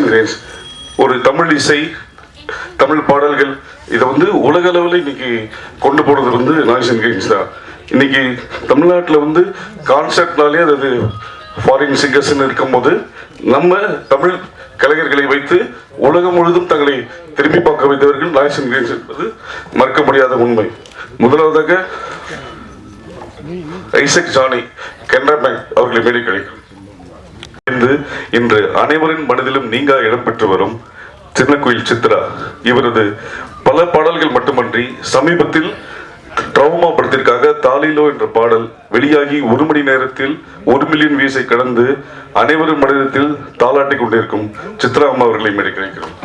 Grace ஒரு தமிழ் இசை, தமிழ் பாடல்கள் இதை உலக அளவில் இன்னைக்கு கொண்டு போறது நாய்ஸ் அண்ட் கிரேஸ் தான். இன்னைக்கு தமிழ்நாட்டில் கான்செப்ட்னாலே அது ஃபாரின் சிங்கர்ஸ்ன்னு இருக்கும்போது நம்ம தமிழ் கலைஞர்களை வைத்து உலகம் முழுதும் தங்களை திரும்பி பார்க்க வைத்தவர்கள் நாய்ஸ் அண்ட் கிரேஸ் என்பது மறக்க முடியாத உண்மை. முதலாவதாக ஐசக் ஜானி, கனரா பேங்க் அவர்களை மேலே கிடைக்கும். இன்று அனைவரின் மனதிலும் நீங்கா இடம்பெற்று வரும் சின்னக்குயில் சித்ரா, இவரது பல பாடல்கள் மட்டுமன்றி சமீபத்தில் ட்ராமா படத்திற்காக தாலிலோ என்ற பாடல் வெளியாகி 1 மணி நேரத்தில் 1 மில்லியன் வியூஸை கடந்து அனைவரும் மனிதத்தில் தாளாட்டி கொண்டிருக்கும் சித்ரா அம்மா அவர்களை மேலே கிடைக்கிறோம்.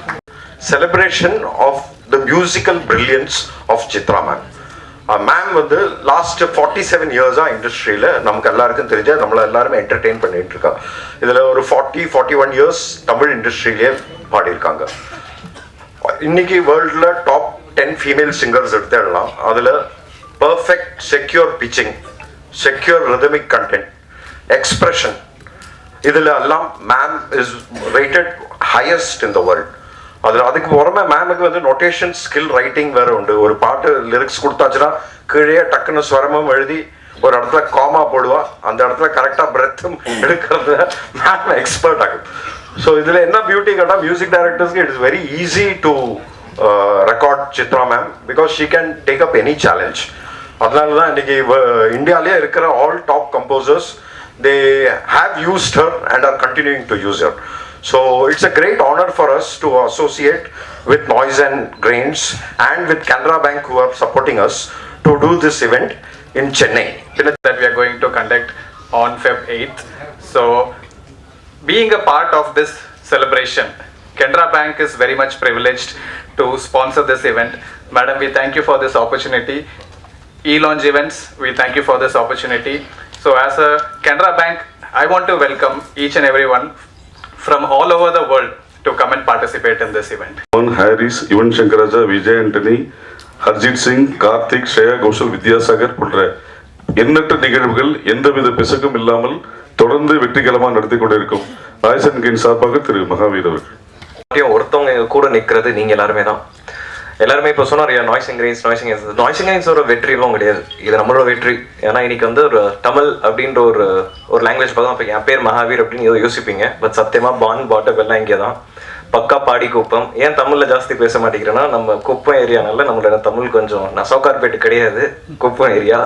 Celebration of the musical brilliance of Chitra ma'am. Ma'am last 47 இயர்ஸாக இண்டஸ்ட்ரியில் நமக்கு எல்லாருக்கும் தெரிஞ்ச நம்மளை எல்லாருமே என்டர்டெயின் பண்ணிட்டு இருக்கா. இதில் ஒரு 41 இயர்ஸ் தமிழ் இண்டஸ்ட்ரியிலே பாடியிருக்காங்க. இன்னைக்கு வேர்ல்டில் டாப் 10 ஃபீமேல் சிங்கர்ஸ் எடுத்துடலாம். அதில் perfect secure pitching, secure rhythmic content, expression, இதில் எல்லாம் ma'am is rated highest in the world. அதுக்கு புறமே மேமுக்கு நோட்டேஷன் ஸ்கில், ரைட்டிங் வேற உண்டு. ஒரு பாட்டு லிரிக்ஸ் கொடுத்தாச்சுன்னா கீழே டக்குன்னு ஸ்வரமும் எழுதி ஒரு இடத்துல காமா போடுவா, அந்த இடத்துல கரெக்டாக பிரெத்தும் எடுக்கிறது மேம் எக்ஸ்பர்ட் ஆகும். ஸோ இதில் என்ன பியூட்டி கேட்டால் மியூசிக் டைரக்டர்ஸ்க்கு it is very easy to record Chitra ma'am, because she can take up any challenge. அதனால தான் இன்னைக்கு இந்தியாவிலே இருக்கிற all top composers they have used her and are continuing to use her. So it's a great honor for us to associate with Noise and Grains and with Canara Bank, who are supporting us to do this event in Chennai. That we are going to conduct on Feb 8th. So being a part of this celebration, Canara Bank is very much privileged to sponsor this event. Madam, we thank you for this opportunity. E-Launch Events, we thank you for this opportunity. So as a Canara Bank, I want to welcome each and everyone from all over the world to come and participate in this event. Harris, Ivan Shankaraja, Vijay Antony, Harjit Singh, Karthik, Shreya Ghoshal, Vidyasagar போன்ற எண்ணற்ற நிகழ்வுகள் எந்தவித பிசகும் இல்லாமல் தொடர்ந்து வெற்றிகரமாக நடத்தி கொண்டிருக்கும் noise and grace சார்பாக திரு மகாவீர் அவர்கள். ஒருத்தவங்க கூட நிற்கிறது நீங்க எல்லாருமே தான். எல்லாருமே இப்போ சொன்னார் நாய்ஸ் அண்ட் கிரேஸ் ஒரு வெற்றியெல்லாம் கிடையாது, இது நம்மளோட வெற்றி. ஏன்னா இன்னைக்கு ஒரு தமிழ் அப்படின்ற ஒரு லாங்குவேஜ் பார்த்தா இப்போ என் பேர் மகாவீர் அப்படின்னு ஏதோ யோசிப்பீங்க. பட் சத்தியமா பான் பாட்டப் எல்லாம் இங்கே தான். பக்கா பாடி குப்பம். ஏன் தமிழ்ல ஜாஸ்தி பேச மாட்டேங்கிறேன்னா நம்ம குப்பம் ஏரியானால நம்மளோட தமிழ் கொஞ்சம், நான் சவுகார்பேட்டு கிடையாது, குப்பம் ஏரியா.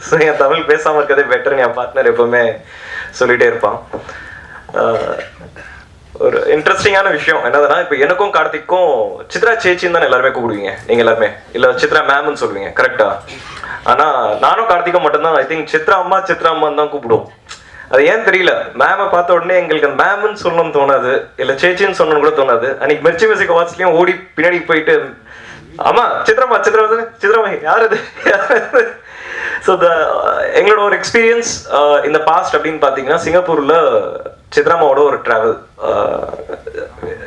ஸோ என் தமிழ் பேசாமல் இருக்கிறதே பெட்டர்னு என் பார்ட்னர் எப்பவுமே சொல்லிட்டே இருப்பான். ஒரு இன்ட்ரெஸ்டிங்கான விஷயம் என்னதுன்னா, இப்போ எனக்கும் கார்த்திக்கும் சித்ரா சேச்சின்னு தானே எல்லாருமே கூப்பிடுவீங்க நீங்க எல்லாருமே, இல்ல சித்ரா மேம்னு சொல்லுவீங்க கரெக்டா? ஆனா நானும் கார்த்திக்கும் மட்டும்தான் ஐ திங்க் சித்ரா அம்மான்னு தான் கூப்பிடுவோம். அது ஏன் தெரியல, மேமை பார்த்த உடனே எங்களுக்கு மேம்னு சொல்லணும்னு தோணாது, இல்ல சேச்சின்னு சொல்லணும்னு கூட தோணாது. அன்னைக்கு மிர்ச்சி மியூசிக் வாட்ச்லயும் ஓடி பின்னாடி போயிட்டு ஆமா சித்ராமா யார் இது. ஸோ எங்களோட ஒரு எக்ஸ்பீரியன்ஸ் இந்த பாஸ்ட் அப்படின்னு பார்த்தீங்கன்னா, சிங்கப்பூரில் சித்ராமாவோட ஒரு ட்ராவல்.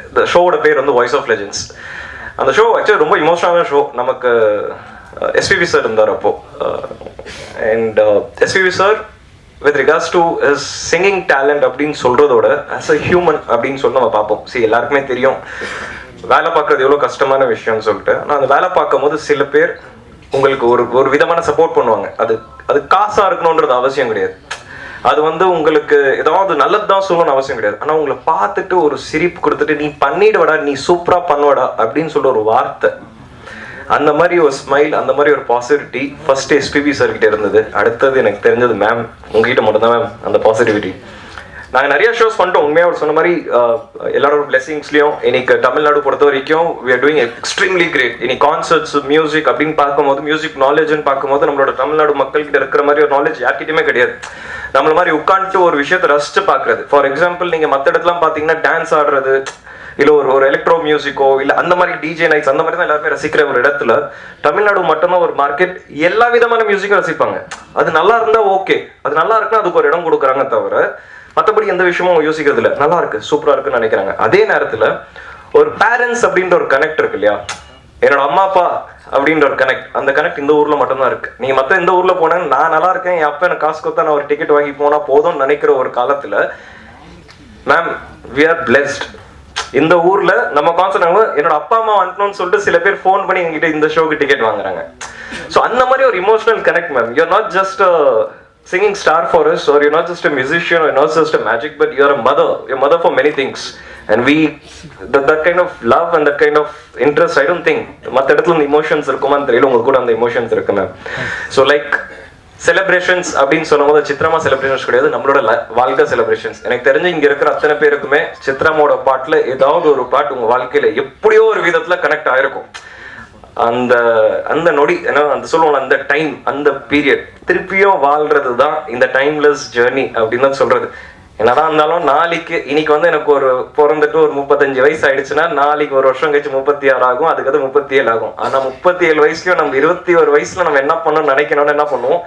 இந்த ஷோவோட பேர் வாய்ஸ் ஆஃப் லெஜெண்ட்ஸ். அந்த ஷோ ஆக்சுவலி ரொம்ப இமோஷனலான ஷோ. நமக்கு எஸ்பிபி சார் இருந்தார் அப்போ. And SPB sir with regards to singing talent அப்படின்னு சொல்றதோட ஆஸ் அ ஹியூமன் அப்படின்னு சொல்லி நம்ம பார்ப்போம். எல்லாருக்குமே தெரியும் வேலை பார்க்கறது எவ்வளோ கஷ்டமான விஷயம்னு சொல்லிட்டு. ஆனால் அந்த வேலை பார்க்கும் போது சில பேர் உங்களுக்கு ஒரு விதமான சப்போர்ட் பண்ணுவாங்க. அது காசா இருக்கணும்ன்றது அவசியம் கிடையாது. அது உங்களுக்கு ஏதாவது நல்லதுதான் சொல்லணும்னு அவசியம் கிடையாது. ஆனா உங்களை பார்த்துட்டு ஒரு சிரிப்பு கொடுத்துட்டு நீ பண்ணிடுவடா, நீ சூப்பரா பண்ணுவடா அப்படின்னு சொல்ற ஒரு வார்த்தை, அந்த மாதிரி ஒரு ஸ்மைல், அந்த மாதிரி ஒரு பாசிட்டிவிட்டி ஃபர்ஸ்ட் எஸ்பிபி சார் கிட்ட இருந்தது. அடுத்தது எனக்கு தெரிஞ்சது மேம் உங்ககிட்ட மட்டும் தான் மேம் அந்த பாசிட்டிவிட்டி. நாங்கள் நிறைய ஷோஸ் பண்ணிட்டோம். உண்மையாக அவர் சொன்ன மாதிரி எல்லாரோட பிளெஸிங்ஸ்லையும் இன்னைக்கு தமிழ்நாடு பொறுத்த வரைக்கும் we are doing extremely great. இன்னைக்கு கான்சர்ட்ஸ், மியூசிக் அப்படின்னு பார்க்கும்போது, மியூசிக் நாலேஜ்னு பார்க்கும்போது நம்மளோட தமிழ்நாடு மக்கள்கிட்ட இருக்கிற மாதிரி ஒரு நாலேஜ் யார்கிட்டயுமே கிடையாது. நம்மள மாதிரி உட்காந்துட்டு ஒரு விஷயத்தை ரசிச்சு பார்க்கறது. ஃபார் எக்ஸாம்பிள் நீங்கள் மற்ற இடத்துலாம் பார்த்தீங்கன்னா டான்ஸ் ஆடுறது, இல்லை ஒரு எலக்ட்ரோ மியூசிக்கோ, இல்லை அந்த மாதிரி டிஜே நைட்ஸ், அந்த மாதிரி தான் எல்லாருமே ரசிக்கிற ஒரு இடத்துல தமிழ்நாடு மட்டும்தான் ஒரு மார்க்கெட். எல்லா விதமான மியூசிக்கும் ரசிப்பாங்க. அது நல்லா இருந்தா ஓகே, அது நல்லா இருக்குன்னா அதுக்கு ஒரு இடம் கொடுக்குறாங்க தவிர மற்றபடி எந்த விஷயமும் யோசிக்கிறது இல்லை. நல்லா இருக்கு, சூப்பரா இருக்குன்னு நினைக்கிறாங்க. அதே நேரத்துல ஒரு பேரண்ட்ஸ் அப்படின்ற ஒரு கனெக்ட் இருக்கு இல்லையா, என்னோட அம்மா அப்பா அப்படின்ற ஒரு கனெக்ட், அந்த கனெக்ட் இந்த ஊர்ல மட்டும்தான் இருக்கு. நீங்க மத்த இந்த ஊர்ல போனா நான் நல்லா இருக்கேன், என் அப்பா எனக்கு காசு கொடுத்தா நான் ஒரு டிக்கெட் வாங்கி போனா போதும்னு நினைக்கிற ஒரு காலத்துல மேம் we are blessed. இந்த ஊர்ல நம்ம கான்சர்ட் என்னோட அப்பா அம்மா வந்துட்டோம்னு சொல்லிட்டு சில பேர் ஃபோன் பண்ணி எங்ககிட்ட இந்த ஷோக்கு டிக்கெட் வாங்குறாங்க. ஸோ அந்த மாதிரி ஒரு emotional connect ma'am. You're not just singing star for us, or you're not just a musician, or you're not just a magic, but you're a mother. You're a mother for many things. And we, that kind of love and that kind of interest, I don't think மற்ற இடத்துல அந்த emotions இருக்குமான்னு தெரியல, உங்களுக்கு கூட அந்த emotions இருக்கு ma'am. So like celebrations அப்படின்னு சொல்லும்போது சித்ராமா செலிப்ரேஷன்ஸ் கிடையாது, நம்மளோட வாழ்க்கை செலிப்ரேஷன்ஸ். எனக்கு தெரிஞ்சு இங்க இருக்கிற அத்தனை பேருக்குமே சித்ராமோட பாட்டுல ஏதாவது ஒரு பாட்டு உங்க வாழ்க்கையில எப்படியோ ஒரு விதத்துல கனெக்ட் ஆயிருக்கும். அந்த அந்த நொடி ஏன்னா அந்த சொல்லுவோம் அந்த டைம், அந்த பீரியட் திருப்பியும் வாழ்றது தான் இந்த டைம்லெஸ் ஜேர்னி அப்படின்னு தான் சொல்றது. என்னதான் இருந்தாலும் நாளைக்கு இன்னைக்கு வந்து எனக்கு ஒரு பிறந்துட்டு ஒரு 35 வயசு ஆயிடுச்சுன்னா நாளைக்கு ஒரு வருஷம் கழிச்சு 36 ஆகும், அதுக்கு 37 ஆகும். ஆனா 37 வயசுலயும் நம்ம 21 வயசுல நம்ம என்ன பண்ணணும்னு நினைக்கணும்னு என்ன பண்ணுவோம்,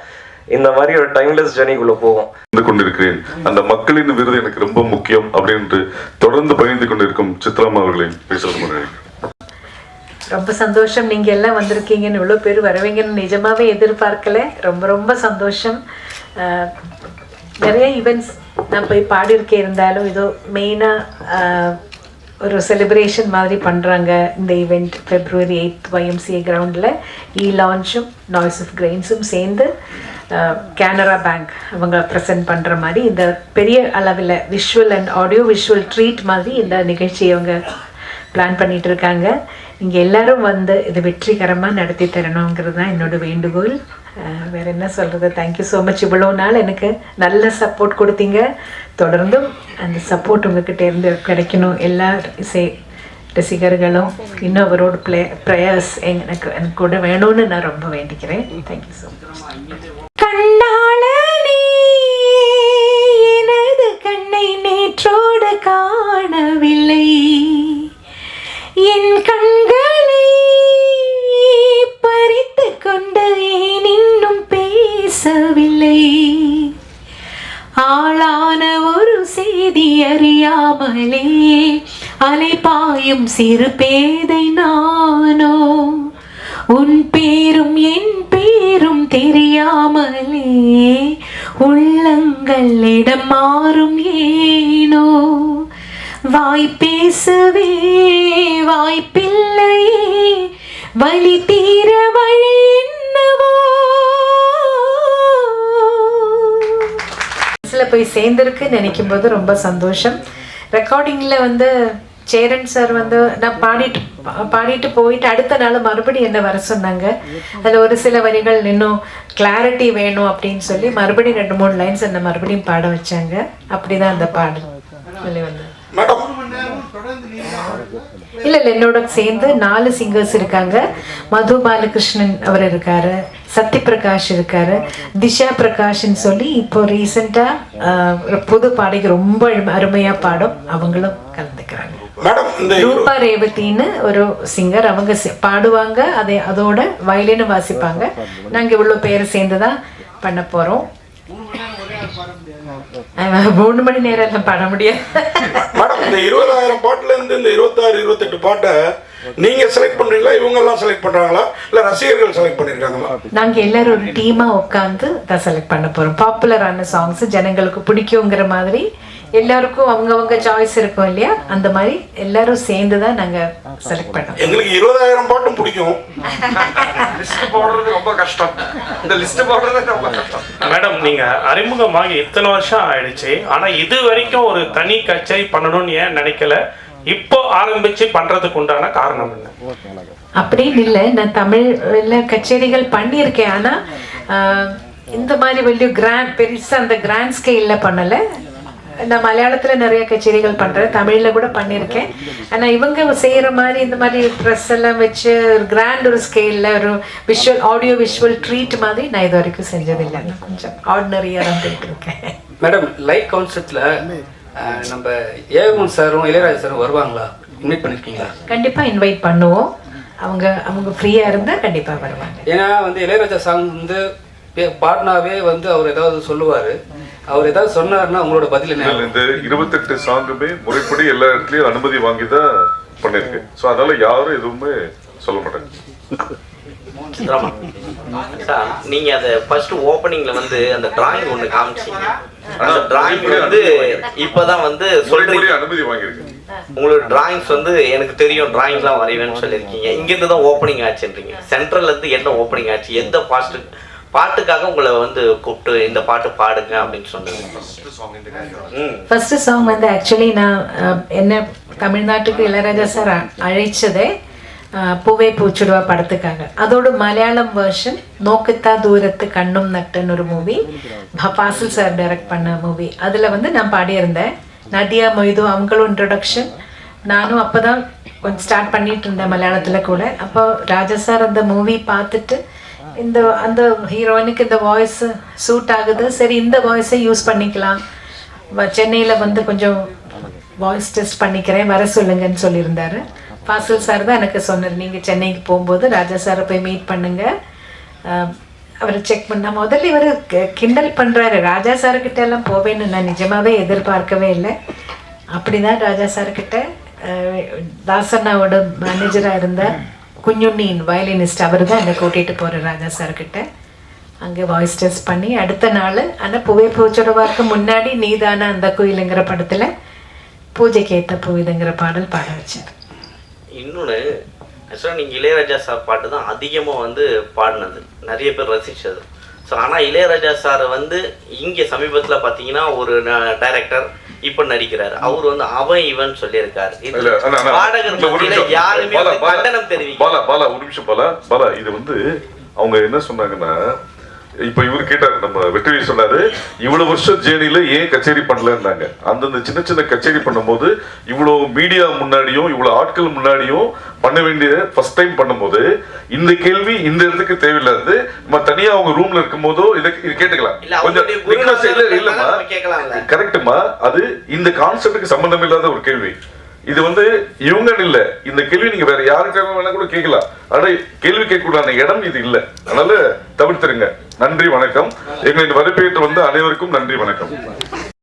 இந்த மாதிரி ஒரு டைம்லெஸ் ஜேர்னிக்குள்ள போவோம். கொண்டிருக்கிறேன் அந்த மக்களின் விருது எனக்கு ரொம்ப முக்கியம் அப்படின்னு தொடர்ந்து பயந்து கொண்டிருக்கும் சித்ராமா அவர்களை பேசுறது. ரொம்ப சந்தோஷம், நீங்கள் எல்லாம் வந்திருக்கீங்கன்னு, இவ்வளோ பேர் வருவீங்கன்னு நிஜமாகவே எதிர்பார்க்கல. ரொம்ப ரொம்ப சந்தோஷம். நிறைய ஈவெண்ட்ஸ் நான் போய் பாடியிருக்கேன், இருந்தாலும் இதோ மெயினாக ஒரு செலிப்ரேஷன் மாதிரி பண்ணுறாங்க இந்த ஈவெண்ட். February 8th YMCA கிரவுண்டில் லான்ச்சும் நாய்ஸ் ஆஃப் கிரெயின்ஸும் சேர்ந்து கேனரா பேங்க் அவங்க ப்ரெசென்ட் பண்ணுற மாதிரி இந்த பெரிய அளவில் visual and audio visual treat மாதிரி இந்த நிகழ்ச்சியை அவங்க பிளான் பண்ணிகிட்டு இருக்காங்க. நீங்கள் எல்லோரும் வந்து இதை வெற்றிகரமாக நடத்தி தரணுங்கிறது தான் என்னோட வேண்டுகோள். வேறு என்ன சொல்கிறது, தேங்க்யூ ஸோ மச். இவ்வளோ நாள் எனக்கு நல்ல சப்போர்ட் கொடுத்தீங்க, தொடர்ந்தும் அந்த சப்போர்ட் உங்ககிட்ட இருந்து கிடைக்கணும். எல்லா இசை ரசிகர்களும் இன்னும் அவரோட ப்ரேயர்ஸ் எனக்கு கூட வேணும்னு நான் ரொம்ப வேண்டிக்கிறேன். Thank you so much. கண்ணாளனே எனது கண்ணை நேற்றோடு காணவில்லை, என் கண்களை பறித்து கொண்டு ஏன் இன்னும் பேசவில்லை, ஆளான ஒரு செய்தி அறியாமலே அலைபாயும் சிறு பேதை நானோ, உன் பேரும் என் பேரும் தெரியாமலே உள்ளங்கள் இடம் மாறும் ஏனோ, வாய் பேசவே வாய்ப்பில்லையே வலி தீர வழி என்னவோ. போய் சேர்ந்திருக்கு நினைக்கும் போது ரொம்ப சந்தோஷம். ரெக்கார்டிங்கில் வந்து சேரன் சார் வந்து நான் பாடிட்டு போயிட்டு அடுத்த நாள் மறுபடியும் என்ன வர சொன்னாங்க. அதில் ஒரு சில வரிகள் இன்னும் கிளாரிட்டி வேணும் அப்படின்னு சொல்லி மறுபடியும் 2-3 லைன்ஸ் என்ன மறுபடியும் பாட வச்சாங்க. அப்படிதான் அந்த பாடல் சொல்லி வந்தேன். இல்ல என்னோட சேர்ந்து 4 சிங்கர்ஸ் இருக்காங்க. மது பாலகிருஷ்ணன் அவர் இருக்காரு, சத்ய பிரகாஷ் இருக்காரு, திஷா பிரகாஷ்ன்னு சொல்லி இப்போ ரீசெண்டா புது பாடகி ரொம்ப அருமையா பாடும், அவங்களும் கலந்துக்கிறாங்க. ரூபா ரேவதின்னு ஒரு சிங்கர், அவங்க பாடுவாங்க, அதோட வயலினும் வாசிப்பாங்க. நாங்க இவ்வளவு பேரை சேர்ந்துதான் பண்ண போறோம். 3 மணி நேரம் எல்லாம் பாட முடியாது மேடம். இந்த 20,000 பாட்டுல இருந்து இந்த 26-28 பாட்டை நீங்க செலக்ட் பண்றீங்களா, இவங்க எல்லாம் செலக்ட் பண்றாங்களா, இல்ல ரசிகர்கள் செலக்ட் பண்ணிருக்காங்களா? நாங்க எல்லாரும் ஒரு டீமா உட்காந்து தான் செலக்ட் பண்ண போறோம். பாப்புலரான சாங்ஸ் ஜனங்களுக்கு பிடிக்குங்கிற மாதிரி எல்லாருக்கும் அவங்கவங்க சாய்ஸ் இருக்கும் இல்லையா, அந்த மாதிரி எல்லாரும் சேர்ந்து தான் நாங்க செலக்ட் பண்ணோம். எங்களுக்கு 20,000 பாட்டும் பிடிக்கும். லிஸ்ட் போடுறது ரொம்ப கஷ்டம், இந்த லிஸ்ட் போடுறது ரொம்ப கஷ்டம். மேடம், நீங்க அறிமுகமாகி இத்தனை வருஷம் ஆயிடுச்சு, ஆனா இது வரைக்கும் ஒரு தனி கச்சேரி பண்ணணும்னு ஏன் நினைக்கல? இப்போ ஆரம்பிச்சு பண்றதுக்கு உண்டான காரணம் என்ன? அப்படின்னு இல்லை, நான் தமிழ்ல கச்சேரிகள் பண்ணியிருக்கேன். ஆனா இந்த மாதிரி வெளியே கிராண்ட் பெருசா அந்த கிராண்ட் ஸ்கேல்ல பண்ணல. நான் மலையாளத்துல நிறைய கச்சேரிகள் பண்றேன், தமிழ்ல கூட பண்ணியிருக்கேன். ஆனா இவங்க செய்யற மாதிரி இந்த மாதிரி ட்ரெஸ் எல்லாம் வச்சு கிராண்ட் ஒரு ஸ்கேல்ல ஒரு விஷுவல் ஆடியோ விஷுவல் ட்ரீட் மாதிரி நான் இது வரைக்கும் செஞ்சதில்லை. நான் கொஞ்சம் ஆர்டினரியா தான் போயிட்டு இருக்கேன். மேடம், லைட் கான்செப்ட்ல நம்ம ஏவன் சாரும் இளையராஜா சாரும் வருவாங்களா? இன்வைட் பண்ணிருக்கீங்களா? கண்டிப்பா இன்வைட் பண்ணுவோம். அவங்க ஃப்ரீயா இருந்தா கண்டிப்பா வருவாங்க. ஏன்னா வந்து இளையராஜா சாங் வந்து பாட்னாவே வந்து அவர் ஏதாவது சொல்லுவாரு, அவர் ஏதாவது சொன்னாருன்னா உங்களோட பதில் என்ன? இந்த 28 சாங்குமே முறைப்படி எல்லா இடத்துலயும் அனுமதி வாங்கி தான் பண்ணிருக்கு. ஸோ அதனால யாரும் எதுவுமே சொல்ல மாட்டாங்க. நீங்க அத ஃபர்ஸ்ட் ஓபனிங்ல வந்து அந்த டிராயிங் ஒன்னு காமிச்சீங்க. அந்த டிராயிங் வந்து இப்பதான் வந்து சொல்றீங்க அனுமதி வாங்கியிருக்கு. உங்களோட டிராயிங்ஸ் வந்து எனக்கு தெரியும் டிராயிங்லாம் வரைவேன்னு சொல்லியிருக்கீங்க. இங்கேருந்து தான் ஓப்பனிங் ஆச்சுன்றீங்க. சென்ட்ரல்லேருந்து என்ன ஓப்பனிங் ஆச்சு? எந்த பாட்டுக்காக உங்களை வந்து கூப்பிட்டு இந்த பாட்டு பாடுங்க அப்படின்னு சொன்னீங்க? ஃபர்ஸ்ட் சாங் வந்து ஆக்சுவலி நான் என்ன தமிழ்நாட்டுக்கு இளையராஜா சார் அழைச்சதே பூவே பூச்சுடுவா படத்துக்காக. அதோட மலையாளம் வெர்ஷன் நோக்கத்தா தூரத்து கண்ணும் நட்டுன்னு ஒரு மூவி, ஃபாசில் சார் டைரக்ட் பண்ண மூவி. அதில் வந்து நான் பாடியிருந்தேன். நதியா மொய்து அவங்களும் இன்ட்ரொடக்ஷன், நானும் அப்போ தான் கொஞ்சம் ஸ்டார்ட் பண்ணிட்டு இருந்தேன் மலையாளத்தில் கூட. அப்போ ராஜா சார் அந்த மூவி பார்த்துட்டு அந்த ஹீரோயினுக்கு இந்த வாய்ஸ் சூட் ஆகுது, சரி இந்த வாய்ஸை யூஸ் பண்ணிக்கலாம், சென்னையில் வந்து கொஞ்சம் வாய்ஸ் டெஸ்ட் பண்ணிக்கிறேன், வர சொல்லுங்கன்னு சொல்லியிருந்தாரு. ஃபாசில் சார் தான் எனக்கு சொன்னார், நீங்கள் சென்னைக்கு போகும்போது ராஜா சாரை போய் மீட் பண்ணுங்க, அவரை செக் பண்ண. முதல்ல இவர் கிண்டல் பண்ணுறாரு, ராஜா சார்கிட்ட எல்லாம் போவேன்னு நான் நிஜமாவே எதிர்பார்க்கவே இல்லை. அப்படிதான் ராஜா சார்கிட்ட தாசண்ணாவோட மேனேஜராக இருந்த குஞ்சுண்ணின் வயலினிஸ்ட் அவர் தான் என்னை கூட்டிகிட்டு போகிறார் ராஜா சார்கிட்ட. அங்கே வாய்ஸ் டெஸ்ட் பண்ணி அடுத்த நாள், ஆனால் பூவே பூச்சுடுவாக்கு முன்னாடி நீதான அந்த கோயிலுங்கிற படத்தில் பூஜைக்கு ஏற்ற பூவிதுங்கிற பாடல் பாட வச்சார். இன்னொன்று ஆக்சுவலாக நீங்கள் இளையராஜா சார் பாட்டு தான் அதிகமாக வந்து பாடினது, நிறைய பேர் ரசித்தது. ஸோ ஆனால் இளையராஜா சார் வந்து இங்கே சமீபத்தில் பார்த்தீங்கன்னா ஒரு டைரக்டர் இப்போ நடிக்கிறாரு, அவர் வந்து அவன் இவன் சொல்லியிருக்காரு. பாடகர் யாருமே கண்டனம் தெரிவிக்க. பாலா ஒரு நிமிஷம் பாலா இது வந்து அவங்க என்ன சொன்னாங்கன்னா, இப்ப இவரு கேட்டாரு, நம்ம வெற்றி சொன்னாரு, இவ்வளவு வருஷம் ஜேர்னில ஏன் கச்சேரி பண்ணலன்னாங்க. அந்தந்த சின்ன சின்ன கச்சேரி பண்ணும்போது இவ்வளவு மீடியா முன்னாடியும் இவ்வளவு ஆட்கள் முன்னாடியும் பண்ண வேண்டிய ஃபர்ஸ்ட் டைம் பண்ணும்போது இந்த கேள்வி இந்த இடத்துக்கு தேவையில்லாது. நம்ம தனியா அவங்க ரூம்ல இருக்கும் போதோ இது கேட்டுக்கலாம். கொஞ்சம் இல்லம்மா, கரெக்டுமா, அது இந்த கான்செப்டுக்கு சம்பந்தம் இல்லாத ஒரு கேள்வி. இது வந்து இவங்க இல்ல, இந்த கேள்வி நீங்க வேற யாருக்காக வேணா கூட கேட்கலாம். ஆனா கேள்வி கேட்கக்கூடாத இடம் இது இல்ல, அதனால தவிர்த்துருங்க. நன்றி, வணக்கம். எங்களை வரவேற்று வந்த அனைவருக்கும் நன்றி, வணக்கம்.